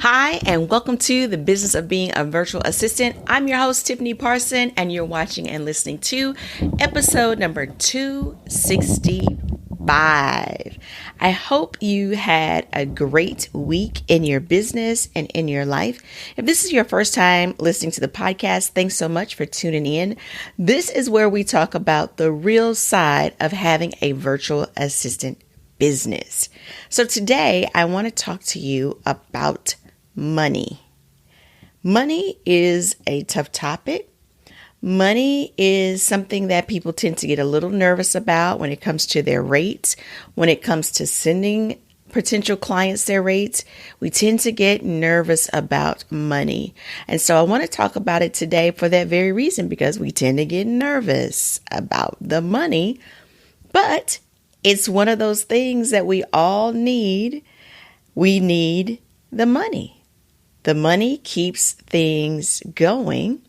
Hi, and welcome to the Business of Being a Virtual Assistant. I'm your host, Tiffany Parson, and you're watching and listening to episode number 265. I hope you had a great week in your business and in your life. If this is your first time listening to the podcast, thanks so much for tuning in. This is where we talk about the real side of having a virtual assistant business. So today I want to talk to you about money. Money is a tough topic. Money is something that people tend to get a little nervous about when it comes to their rates. When it comes to sending potential clients their rates, we tend to get nervous about money. And so I want to talk about it today for that very reason, because we tend to get nervous about the money. But it's one of those things that we all need. We need the money. The money keeps things going,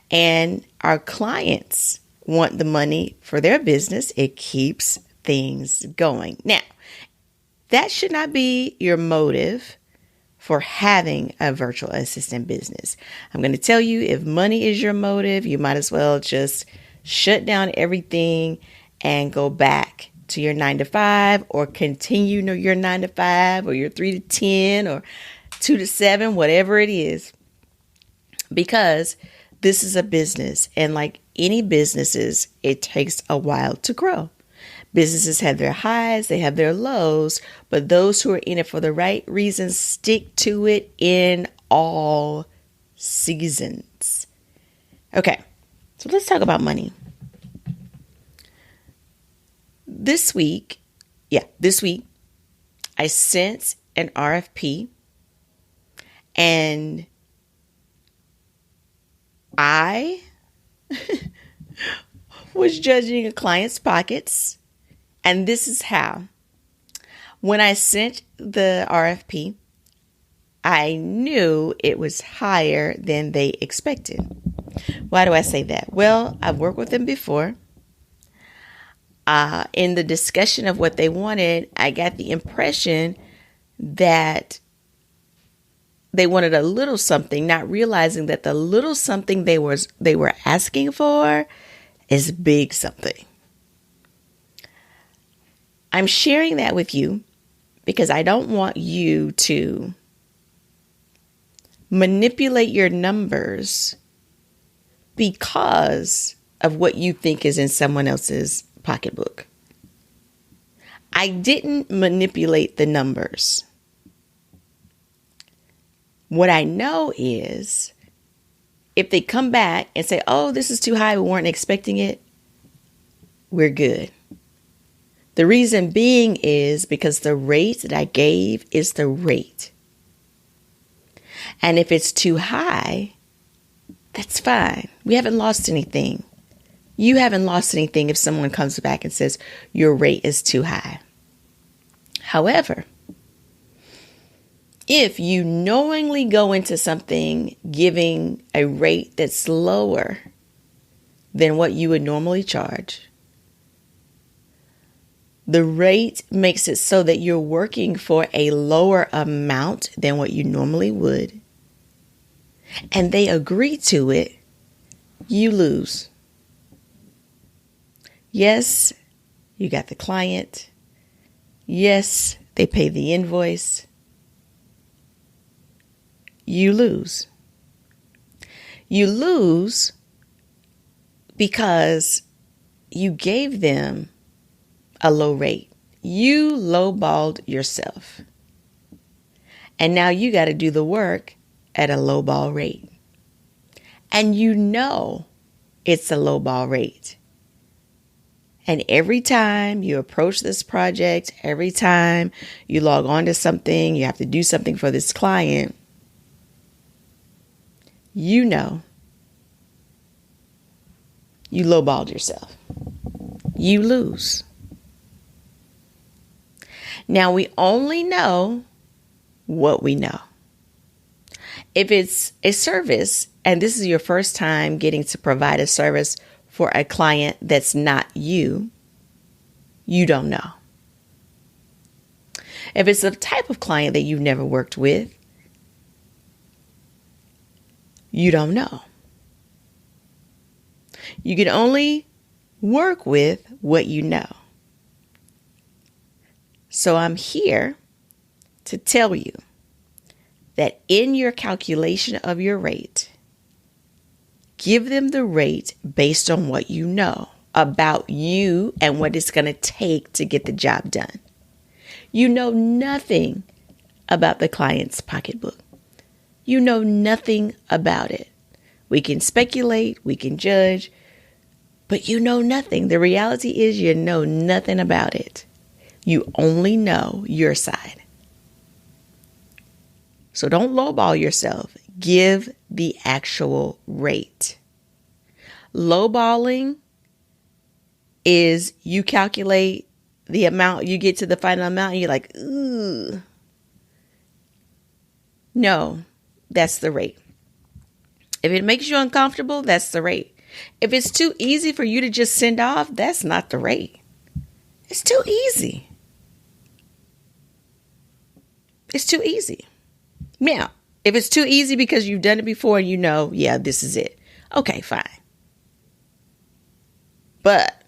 and our clients want the money for their business. It keeps things going. Now, that should not be your motive for having a virtual assistant business. I'm going to tell you, if money is your motive, you might as well just shut down everything and go back to your 9 to 5, or continue your 9 to 5, or your 3 to 10, or 2 to 7, whatever it is, because this is a business, and like any businesses, it takes a while to grow. Businesses have their highs, they have their lows, but those who are in it for the right reasons stick to it in all seasons. Okay, so let's talk about money. This week, I sent an RFP, and I was judging a client's pockets, and this is how. When I sent the RFP, I knew it was higher than they expected. Why do I say that? Well, I've worked with them before. In the discussion of what they wanted, I got the impression that they wanted a little something, not realizing that the little something they were asking for is big something. I'm sharing that with you because I don't want you to manipulate your numbers because of what you think is in someone else's pocketbook. I didn't manipulate the numbers. What I know is if they come back and say, oh, this is too high, we weren't expecting it, we're good. The reason being is because the rate that I gave is the rate. And if it's too high, that's fine. We haven't lost anything. You haven't lost anything if someone comes back and says your rate is too high. However, if you knowingly go into something giving a rate that's lower than what you would normally charge, the rate makes it so that you're working for a lower amount than what you normally would, and they agree to it, you lose. Yes, you got the client. Yes, they pay the invoice. You lose. You lose because you gave them a low rate. You lowballed yourself. And now you got to do the work at a lowball rate. And you know it's a lowball rate. And every time you approach this project, every time you log on to something, you have to do something for this client, you know you lowballed yourself. You lose. Now, we only know what we know. If it's a service, and this is your first time getting to provide a service for a client that's not you, you don't know. If it's a type of client that you've never worked with, you don't know. You can only work with what you know. So I'm here to tell you that in your calculation of your rate, give them the rate based on what you know about you and what it's going to take to get the job done. You know nothing about the client's pocketbook. You know nothing about it. We can speculate, we can judge, but you know nothing. The reality is you know nothing about it. You only know your side. So don't lowball yourself. Give the actual rate. Lowballing is you calculate the amount, you get to the final amount, and you're like, ooh. No, that's the rate. If it makes you uncomfortable, that's the rate. If it's too easy for you to just send off, that's not the rate. It's too easy. It's too easy. Now, if it's too easy because you've done it before and you know, yeah, this is it. Okay, fine. But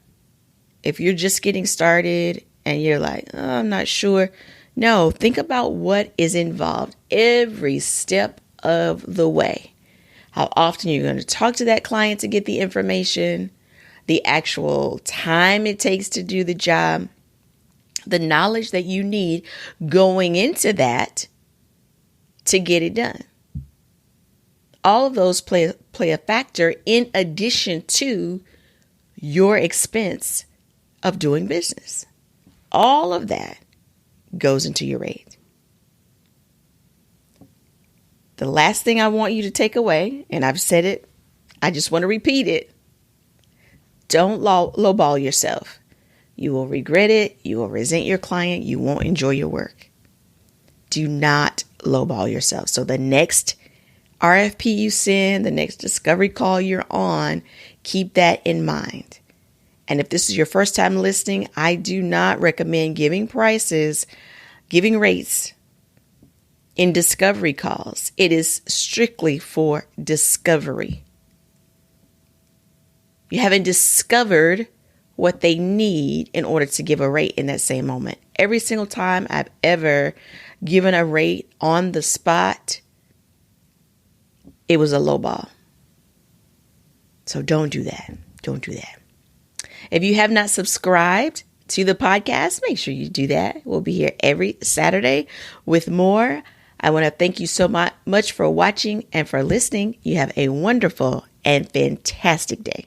if you're just getting started and you're like, oh, I'm not sure. No, think about what is involved every step of the way. How often you're going to talk to that client to get the information, the actual time it takes to do the job, the knowledge that you need going into that to get it done. All of those play a factor in addition to your expense of doing business. All of that goes into your rate. The last thing I want you to take away, and I've said it, I just want to repeat it. Don't lowball yourself. You will regret it. You will resent your client. You won't enjoy your work. Do not lowball yourself. So the next RFP you send, the next discovery call you're on, keep that in mind. And if this is your first time listening, I do not recommend giving rates in discovery calls. It is strictly for discovery. You haven't discovered what they need in order to give a rate in that same moment. Every single time I've ever given a rate on the spot, it was a low ball. So don't do that. Don't do that. If you have not subscribed to the podcast, make sure you do that. We'll be here every Saturday with more. I want to thank you so much for watching and for listening. You have a wonderful and fantastic day.